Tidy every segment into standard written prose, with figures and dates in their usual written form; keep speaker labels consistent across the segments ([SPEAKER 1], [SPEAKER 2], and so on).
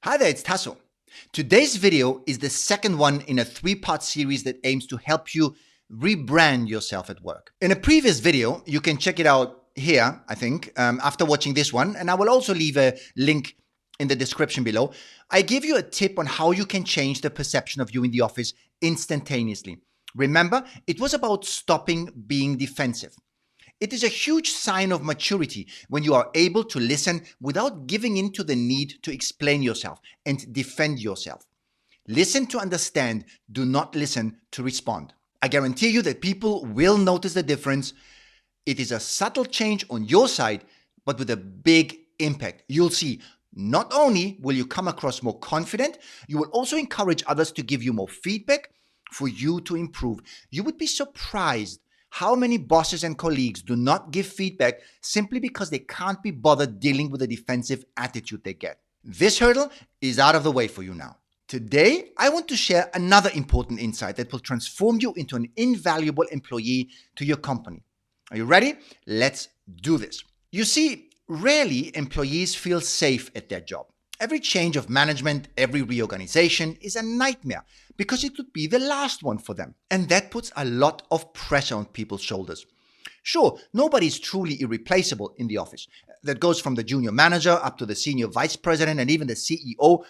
[SPEAKER 1] Hi there, it's Tasso. Today's video is the second one in a three-part series that aims to help you rebrand yourself at work. In a previous video, you can check it out here, I think, after watching this one, and I will also leave a link in the description below. I give you a tip on how you can change the perception of you in the office instantaneously. Remember, it was about stopping being defensive. It is a huge sign of maturity when you are able to listen without giving in to the need to explain yourself and defend yourself. Listen to understand, do not listen to respond. I guarantee you that people will notice the difference. It is a subtle change on your side, but with a big impact. You'll see, not only will you come across more confident, you will also encourage others to give you more feedback for you to improve. You would be surprised how many bosses and colleagues do not give feedback simply because they can't be bothered dealing with the defensive attitude they get. This hurdle is out of the way for you now. Today, I want to share another important insight that will transform you into an invaluable employee to your company. Are you ready? Let's do this. You see, rarely employees feel safe at their job. Every change of management, every reorganization is a nightmare because it would be the last one for them. And that puts a lot of pressure on people's shoulders. Sure, nobody is truly irreplaceable in the office. That goes from the junior manager up to the senior vice president and even the CEO.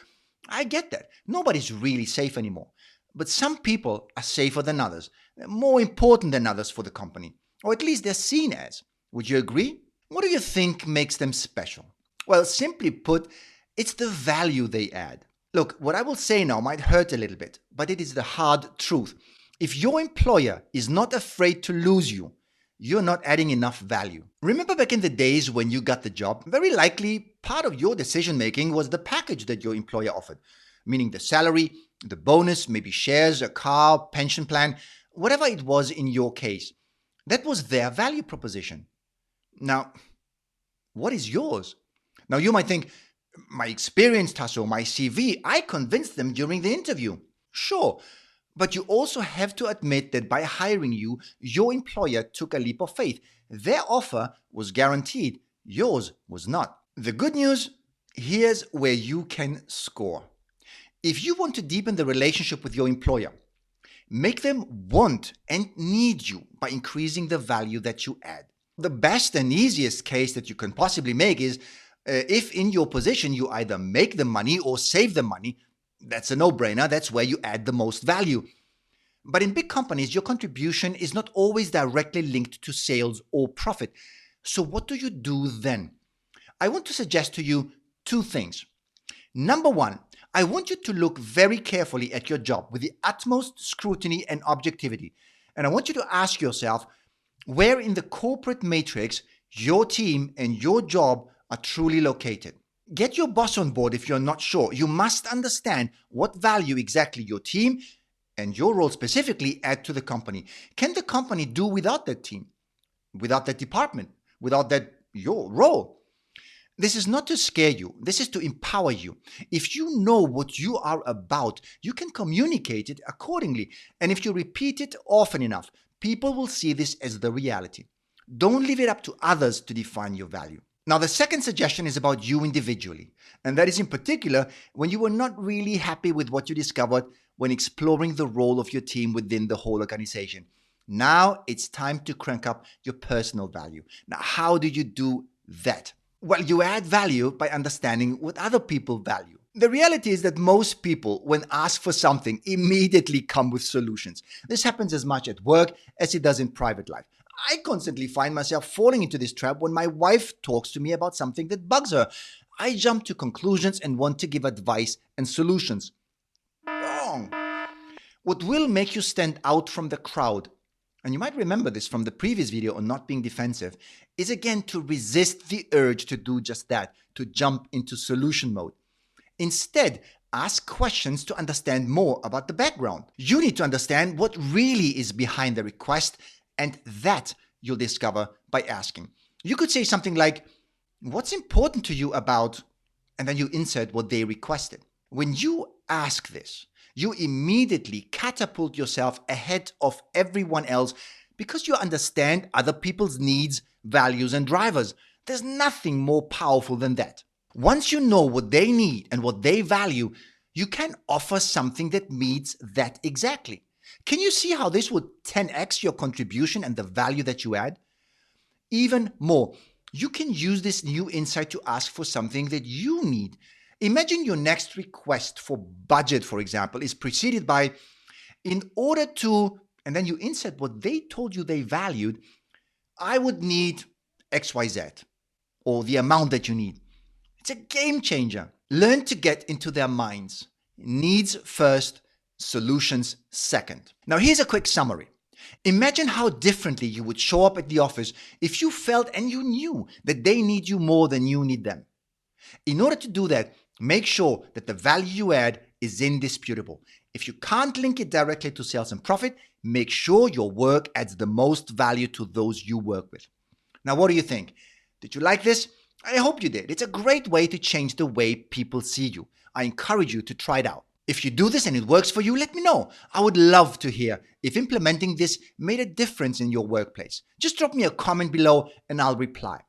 [SPEAKER 1] I get that. Nobody's really safe anymore. But some people are safer than others, more important than others for the company, or at least they're seen as. Would you agree? What do you think makes them special? Well, simply put, it's the value they add. Look, what I will say now might hurt a little bit, but it is the hard truth. If your employer is not afraid to lose you, you're not adding enough value. Remember back in the days when you got the job, very likely part of your decision-making was the package that your employer offered, meaning the salary, the bonus, maybe shares, a car, pension plan, whatever it was in your case. That was their value proposition. Now, what is yours? Now, you might think, my experience, Tasso, my CV, I convinced them during the interview. Sure, but you also have to admit that by hiring you, your employer took a leap of faith. Their offer was guaranteed, yours was not. The good news, here's where you can score. If you want to deepen the relationship with your employer, make them want and need you by increasing the value that you add. The best and easiest case that you can possibly make is if in your position you either make the money or save the money. That's a no-brainer. That's where you add the most value. But in big companies, your contribution is not always directly linked to sales or profit. So what do you do then? I want to suggest to you two things. Number one, I want you to look very carefully at your job with the utmost scrutiny and objectivity. And I want you to ask yourself where in the corporate matrix your team and your job are truly located. Get your boss on board if you're not sure. You must understand what value exactly your team and your role specifically add to the company. Can the company do without that team, without that department, without your role? This is not to scare you. This is to empower you. If you know what you are about, you can communicate it accordingly. And if you repeat it often enough, people will see this as the reality. Don't leave it up to others to define your value. Now, the second suggestion is about you individually, and that is in particular when you were not really happy with what you discovered when exploring the role of your team within the whole organization. Now it's time to crank up your personal value. Now, how do you do that? Well, you add value by understanding what other people value. The reality is that most people, when asked for something, immediately come with solutions. This happens as much at work as it does in private life. I constantly find myself falling into this trap when my wife talks to me about something that bugs her. I jump to conclusions and want to give advice and solutions. Wrong. What will make you stand out from the crowd, and you might remember this from the previous video on not being defensive, is again to resist the urge to do just that, to jump into solution mode. Instead, ask questions to understand more about the background. You need to understand what really is behind the request, and that you'll discover by asking. You could say something like, what's important to you about, and then you insert what they requested. When you ask this, you immediately catapult yourself ahead of everyone else because you understand other people's needs, values, and drivers. There's nothing more powerful than that. Once you know what they need and what they value, you can offer something that meets that exactly. Can you see how this would 10x your contribution and the value that you add? Even more, you can use this new insight to ask for something that you need. Imagine your next request for budget, for example, is preceded by, in order to, and then you insert what they told you they valued, I would need XYZ, or the amount that you need. It's a game changer. Learn to get into their minds. Needs first, solutions second. Now, here's a quick summary. Imagine how differently you would show up at the office if you felt and you knew that they need you more than you need them. In order to do that, make sure that the value you add is indisputable. If you can't link it directly to sales and profit, make sure your work adds the most value to those you work with. Now, what do you think? Did you like this? I hope you did. It's a great way to change the way people see you. I encourage you to try it out. If you do this and it works for you, let me know. I would love to hear if implementing this made a difference in your workplace. Just drop me a comment below and I'll reply.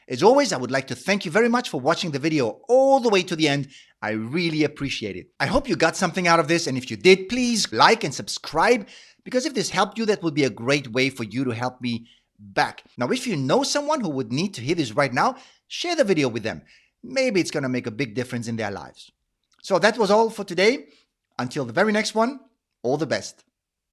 [SPEAKER 1] As always, I would like to thank you very much for watching the video all the way to the end. I really appreciate it. I hope you got something out of this, and if you did, please like and subscribe, because if this helped you, that would be a great way for you to help me back. Now, if you know someone who would need to hear this right now, share the video with them. Maybe it's going to make a big difference in their lives. So that was all for today. Until the very next one, all the best.